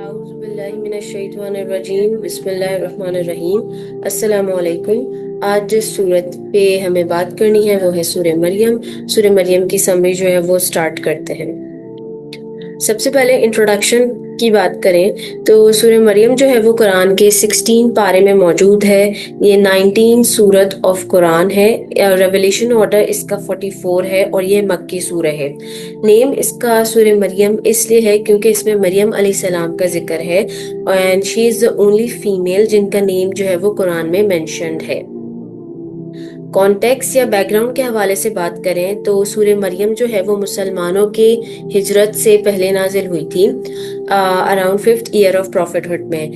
अऊज़ुबिल्लाहिमिनश्शैतानिर्रजीम बिस्मिल्लाहिर्रहमानिर्रहीम। अस्सलामु अलैकुम। आज जिस सूरत पे हमें बात करनी है वो है सूरह मरियम। सूरह मरियम की समरी जो है वो स्टार्ट करते हैं। सबसे पहले इंट्रोडक्शन की बात करें तो सूरह मरियम जो है वो कुरान के 16 पारे में मौजूद है। ये 19 सूरत ऑफ कुरान है। रेवलेशन ऑर्डर इसका 44 है और ये मक्की सूरह है। नेम इसका सूरह मरियम इसलिए है क्योंकि इसमें मरियम अलैहिस्सलाम का जिक्र है and she is the only female जिनका नेम जो है वो कुरान में मेंशन्ड है। कॉन्टेक्स्ट या बैकग्राउंड के हवाले से बात करें तो सूरह मरियम जो है वो मुसलमानों के हिजरत से पहले नाजिल हुई थी around 5th year of prophethood में।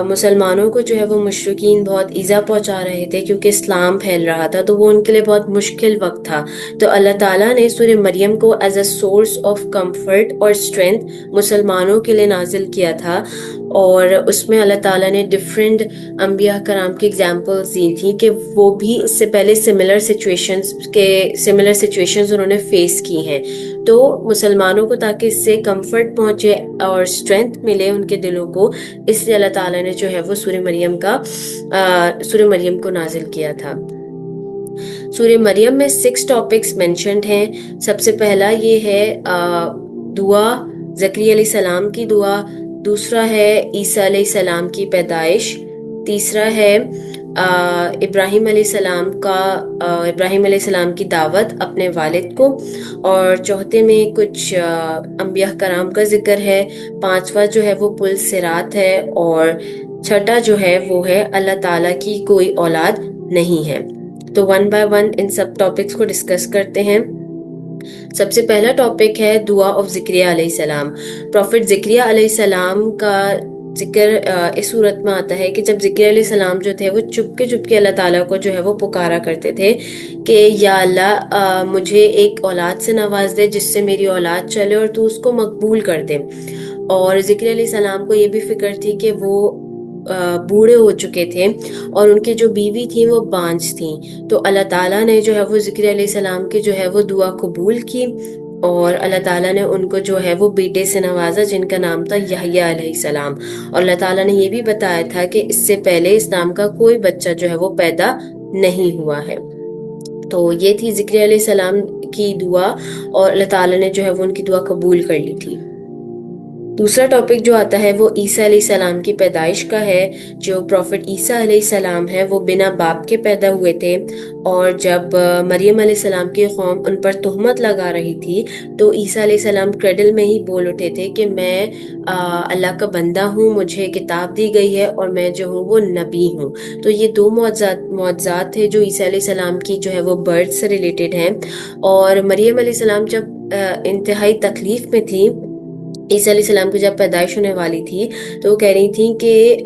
मुसलमानों को जो है वो मुशरिकीन बहुत ईज़ा पहुंचा रहे थे क्योंकि इस्लाम फैल रहा था, तो वो उनके लिए बहुत मुश्किल वक्त था। तो अल्लाह ताला ने सूरह मरियम को as a source of comfort और स्ट्रेंथ मुसलमानों के लिए नाजिल किया था और उसमें अल्लाह ताला ने डिफरेंट अंबिया कराम की एग्जांपल्स दी थी कि वो भी इससे पहले सिमिलर सिचुएशंस उन्होंने फेस की हैं। तो मुसलमानों को ताकि इससे कंफर्ट पहुंचे और स्ट्रेंथ मिले उनके दिलों को, इसलिए अल्लाह ताला ने जो है वो सूरह मरियम को नाजिल किया था। सूरह मरियम में 6 टॉपिक्स मेंशन्ड हैं। सबसे पहला ये है दुआ, ज़करिया अलैहिस्सलाम की दुआ। दूसरा है ईसा अलैहिस्सलाम की पैदाइश। तीसरा है इब्राहिम अलैहिस्सलाम की दावत अपने वालिद को। और चौथे में कुछ अंबिया कराम का जिक्र है। पांचवा जो है वो पुल सिरात है और छठा जो है वो है अल्लाह ताला की कोई औलाद नहीं है। तो वन बाय वन इन सब टॉपिक्स को डिस्कस करते हैं। सबसे पहला टॉपिक है दुआ ऑफ ज़करिया अलैहिस्सलाम। प्रॉफिट ज़करिया अलैहिस्सलाम का जिक्र इस सूरत में आता है कि जब ज़करिया अलैहिस्सलाम जो थे वो चुपके अल्लाह ताला को जो है वो पुकारा करते थे कि या अल्लाह मुझे एक औलाद से नवाज दे जिससे मेरी औलाद चले और तू उसको मकबूल कर दे। और ज़करिया अलैहिस्सलाम को ये भी फिक्र थी कि वो बूढ़े हो चुके थे और उनकी जो बीवी थी वो बांझ थी। तो अल्लाह ताला ने जो है वो ज़करिया अलैहिस्सलाम की जो है वो दुआ कबूल की और अल्लाह ताला ने उनको जो है वो बेटे से नवाजा जिनका नाम था यहया अलैहिस्सलाम। और अल्लाह ताला ने ये भी बताया था कि इससे पहले इस नाम का कोई बच्चा जो है वो पैदा नहीं हुआ है। तो ये थी ज़करिया अलैहिस्सलाम की दुआ और अल्लाह ताला ने जो है वो उनकी दुआ कबूल कर ली थी। दूसरा टॉपिक जो आता है वो ईसा अलैहिस्सलाम की पैदाइश का है। जो प्रॉफिट ईसा अलैहिस्सलाम है वो बिना बाप के पैदा हुए थे और जब मरियम अलैहिस्सलाम की कौम उन पर तुहमत लगा रही थी तो ईसा अलैहिस्सलाम क्रेडल में ही बोल उठे थे कि मैं अल्लाह का बंदा हूँ, मुझे किताब दी गई है और मैं जो हूँ वो नबी हूँ। तो ये दो मौजज़ात थे जो ईसा अलैहिस्सलाम की जो है वो बर्थ से रिलेटेड हैं। और मरियम अलैहिस्सलाम जब इंतहाई तकलीफ में थी, ईसा अलैहिस्सलाम की जब पैदाइश होने वाली थी तो वो कह रही थी कि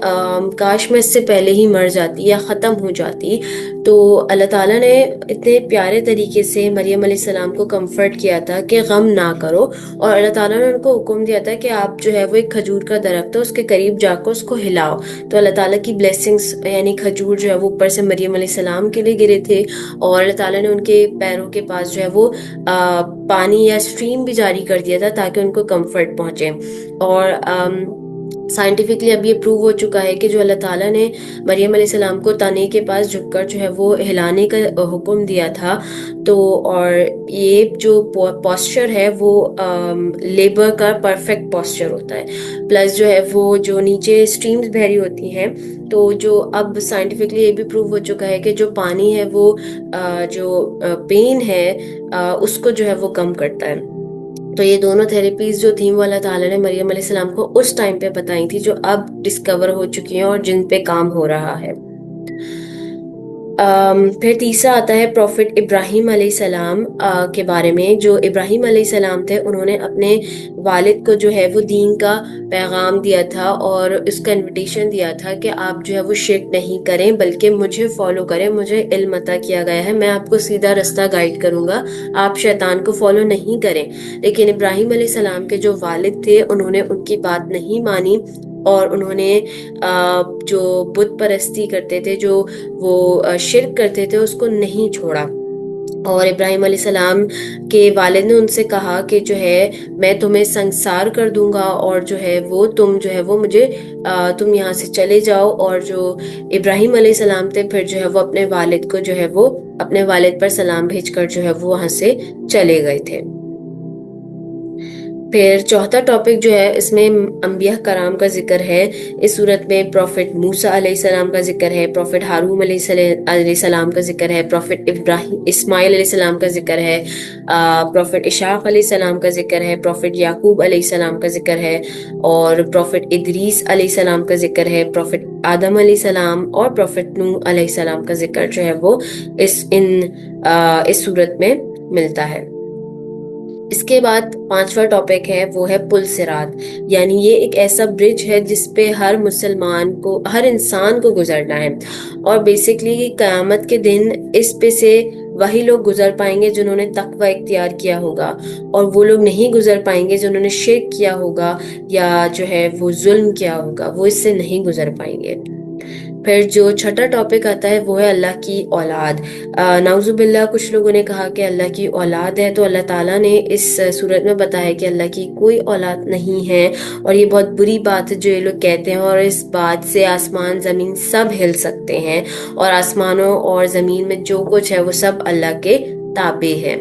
काश मैं इससे पहले ही मर जाती या ख़त्म हो जाती। तो अल्लाह ताला ने इतने प्यारे तरीके से मरियम अलैहिस्सलाम को कंफर्ट किया था कि गम ना करो और अल्लाह ताला ने उनको हुक्म दिया था कि आप जो है वो एक खजूर का दरख्त है उसके करीब जाकर उसको हिलाओ। तो अल्लाह ताला की ब्लेसिंग्स यानी खजूर जो है वो ऊपर से मरियम अलैहिस्सलाम के लिए गिरे थे और अल्लाह ताला ने उनके पैरों के पास जो है वो पानी या स्ट्रीम भी जारी कर दिया था ताकि उनको कंफर्ट पहुंचे। और साइंटिफिकली अब ये प्रूव हो चुका है कि जो अल्लाह ताला ने मरियम अलैहिस्सलाम को तने के पास झुककर जो है वो हिलाने का हुक्म दिया था, तो और ये जो पॉस्चर है वो लेबर का परफेक्ट पॉस्चर होता है। प्लस जो है वो जो नीचे स्ट्रीम्स बह रही होती हैं, तो जो अब साइंटिफिकली ये भी प्रूव हो चुका है कि जो पानी है वो जो पेन है उसको जो है वो कम करता है। तो ये दोनों थेरेपीज जो थी वो अल्लाह ताला ने मरियम अलैहिस्सलाम को उस टाइम पे बताई थी, जो अब डिस्कवर हो चुकी हैं और जिन पे काम हो रहा है। फिर तीसरा आता है प्रॉफिट इब्राहिम अलैहिस्सलाम के बारे में। जो इब्राहिम अलैहिस्सलाम थे उन्होंने अपने वालिद को जो है वो दीन का पैगाम दिया था और उसका इनविटेशन दिया था कि आप जो है वो शिर्क नहीं करें बल्कि मुझे फॉलो करें, मुझे इल्म अता किया गया है, मैं आपको सीधा रास्ता गाइड करूंगा, आप शैतान को फॉलो नहीं करें। लेकिन इब्राहिम अलैहिस्सलाम के जो वालिद थे उन्होंने उनकी बात नहीं मानी और उन्होंने जो बुत परस्ती करते थे, जो वो शिर्क करते थे, उसको नहीं छोड़ा। اور ابراہیم علیہ السلام کے والد نے ان سے کہا کہ جو ہے میں تمہیں سنسار کر دوں گا، اور جو ہے وہ تم جو ہے وہ مجھے تم یہاں سے چلے جاؤ. اور جو ابراہیم علیہ السلام تھے پھر جو ہے وہ اپنے والد کو جو ہے وہ اپنے والد پر سلام بھیج کر جو ہے وہ وہاں سے چلے گئے تھے. پھر چوتھا ٹاپک جو ہے اس میں انبیاء کرام کا ذکر ہے. اس صورت میں پروفٹ موسیٰ علیہ السلام کا ذکر ہے، پروفٹ ہارون علیہ السلام کا ذکر ہے، پروفٹ اسماعیل علیہ السلام کا ذکر ہے، پروفٹ اشاق علیہ السلام کا ذکر ہے، پروفٹ یعقوب علیہ السلام کا ذکر ہے، اور پروفٹ ادریس علیہ السلام کا ذکر ہے، پروفٹ آدم علیہ السلام اور پروفٹ نوح علیہ السلام کا ذکر جو ہے وہ اس صورت میں ملتا ہے. اس کے بعد پانچواں ٹاپک ہے وہ ہے پل صراط، یعنی یہ ایک ایسا برج ہے جس پہ ہر مسلمان کو، ہر انسان کو گزرنا ہے. اور بیسکلی قیامت کے دن اس پہ سے وہی لوگ گزر پائیں گے جنہوں نے تقوی اختیار کیا ہوگا، اور وہ لوگ نہیں گزر پائیں گے جنہوں نے شرک کیا ہوگا یا جو ہے وہ ظلم کیا ہوگا، وہ اس سے نہیں گزر پائیں گے. پھر جو چھٹا ٹاپک آتا ہے وہ ہے اللہ کی اولاد. نعوذ باللہ کچھ لوگوں نے کہا کہ اللہ کی اولاد ہے، تو اللہ تعالیٰ نے اس صورت میں بتایا کہ اللہ کی کوئی اولاد نہیں ہے، اور یہ بہت بری بات ہے جو یہ لوگ کہتے ہیں، اور اس بات سے آسمان زمین سب ہل سکتے ہیں، اور آسمانوں اور زمین میں جو کچھ ہے وہ سب اللہ کے تابع ہے.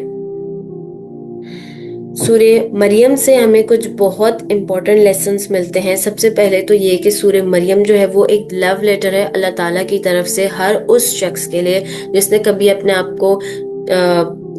سورہ مریم سے ہمیں کچھ بہت امپورٹنٹ لیسنز ملتے ہیں. سب سے پہلے تو یہ کہ سورہ مریم جو ہے وہ ایک لو لیٹر ہے اللہ تعالیٰ کی طرف سے ہر اس شخص کے لیے جس نے کبھی اپنے آپ کو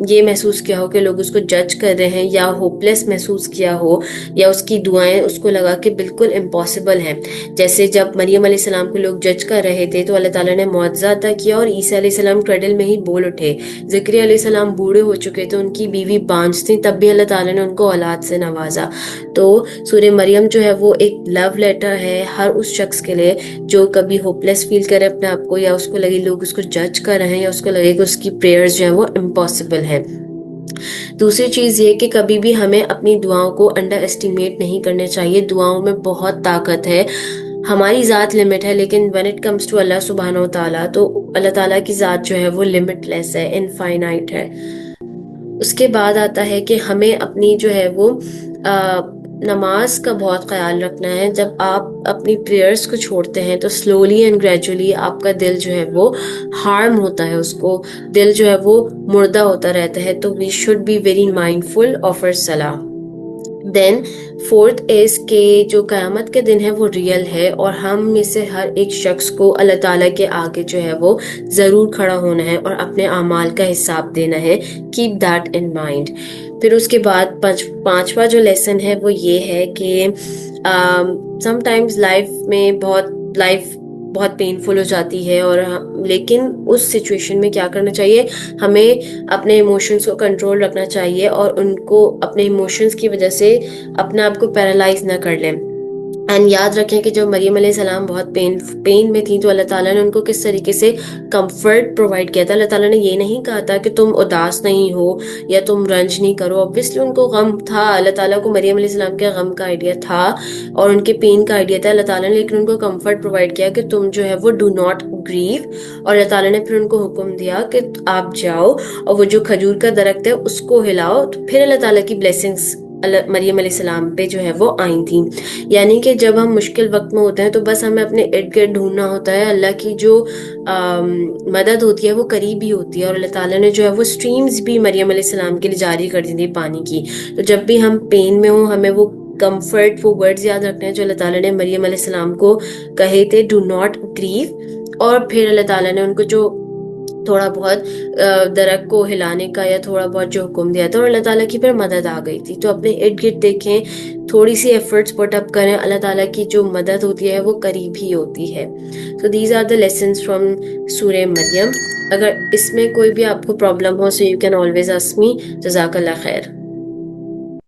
یہ محسوس کیا ہو کہ لوگ اس کو جج کر رہے ہیں، یا ہوپلیس محسوس کیا ہو، یا اس کی دعائیں اس کو لگا کہ بالکل امپاسبل ہیں. جیسے جب مریم علیہ السلام کو لوگ جج کر رہے تھے تو اللہ تعالیٰ نے معجزہ عطا کیا اور عیسیٰ علیہ السلام کریڈل میں ہی بول اٹھے. زکریا علیہ السلام بوڑھے ہو چکے تھے، ان کی بیوی بانجھ تھی، تب بھی اللہ تعالیٰ نے ان کو اولاد سے نوازا. تو سورہ مریم جو ہے وہ ایک لو لیٹر ہے ہر اس شخص کے لیے جو کبھی ہوپلیس فیل کرے اپنے آپ کو، یا اس کو لگے لوگ اس کو جج کر رہے ہیں، یا اس کو لگے کہ اس کی پریئرز جو ہیں وہ امپاسبل ہے. دوسری چیز یہ کہ کبھی بھی ہمیں اپنی دعاؤں کو انڈر اسٹیمیٹ نہیں کرنے چاہیے. دعاؤں میں بہت طاقت ہے. ہماری ذات لمٹ ہے، لیکن when it comes to اللہ سبحانہ و تعالیٰ تو اللہ تعالیٰ کی ذات جو ہے وہ لمٹ لیس ہے، انفائنائٹ ہے. اس کے بعد آتا ہے کہ ہمیں اپنی جو ہے وہ نماز کا بہت خیال رکھنا ہے. جب آپ اپنی پریئرز کو چھوڑتے ہیں تو سلولی اینڈ گریجولی آپ کا دل جو ہے وہ ہارم ہوتا ہے، اس کو دل جو ہے وہ مردہ ہوتا رہتا ہے. تو we should be very mindful of our صلاح. دین فورتھ از کہ جو قیامت کے دن ہے وہ ریئل ہے، اور ہم میں سے ہر ایک شخص کو اللہ تعالیٰ کے آگے جو ہے وہ ضرور کھڑا ہونا ہے اور اپنے اعمال کا حساب دینا ہے. Keep that in mind. پھر اس کے بعد پانچواں جو لیسن ہے وہ یہ ہے کہ سم ٹائمز لائف بہت پینفل ہو جاتی ہے، اور لیکن اس سچویشن میں کیا کرنا چاہیے، ہمیں اپنے ایموشنز کو کنٹرول رکھنا چاہیے اور ان کو اپنے ایموشنز کی وجہ سے اپنے آپ کو پیرالائز نہ کر لیں. اینڈ یاد رکھیں کہ جب مریم علیہ السلام بہت پین میں تھیں تو اللہ تعالیٰ نے ان کو کس طریقے سے کمفرٹ پرووائڈ کیا تھا. اللہ تعالیٰ نے یہ نہیں کہا تھا کہ تم اداس نہیں ہو یا تم رنج نہیں کرو. اوبویسلی ان کو غم تھا، اللہ تعالیٰ کو مریم علیہ السلام کے غم کا آئیڈیا تھا اور ان کے پین کا آئیڈیا تھا اللہ تعالیٰ نے، لیکن ان کو کمفرٹ پرووائڈ کیا کہ تم جو ہے وہ ڈو ناٹ گریو. اور اللہ تعالیٰ نے پھر ان کو حکم دیا کہ آپ جاؤ اور وہ جو کھجور کا درخت ہے اس کو ہلاؤ. تو پھر اللہ تعالیٰ کی بلیسنگس مریم علیہ السلام پہ جو ہے وہ آئی تھیں. یعنی کہ جب ہم مشکل وقت میں ہوتے ہیں تو بس ہمیں اپنے ارد گرد ڈھونڈنا ہوتا ہے. اللہ کی جو مدد ہوتی ہے وہ قریب ہی ہوتی ہے، اور اللہ تعالیٰ نے جو ہے وہ سٹریمز بھی مریم علیہ السلام کے لیے جاری کر دی تھی پانی کی. تو جب بھی ہم پین میں ہوں ہمیں وہ کمفرٹ، وہ ورڈز یاد رکھنے ہیں جو اللہ تعالیٰ نے مریم علیہ السلام کو کہے تھے، ڈو ناٹ گریو. اور پھر اللہ تعالیٰ نے ان کو جو تھوڑا بہت درخت کو ہلانے کا یا تھوڑا بہت جو حکم دیا تھا، اور اللہ تعالیٰ کی پھر مدد آ گئی تھی. تو اپنے ارد گرد دیکھیں، تھوڑی سی ایفرٹس پٹ اپ کریں، اللہ تعالیٰ کی جو مدد ہوتی ہے وہ قریب ہی ہوتی ہے. So these are the lessons from سورہ مریم. اگر اس میں کوئی بھی آپ کو پرابلم ہو so you can always ask me. جزاک اللہ خیر.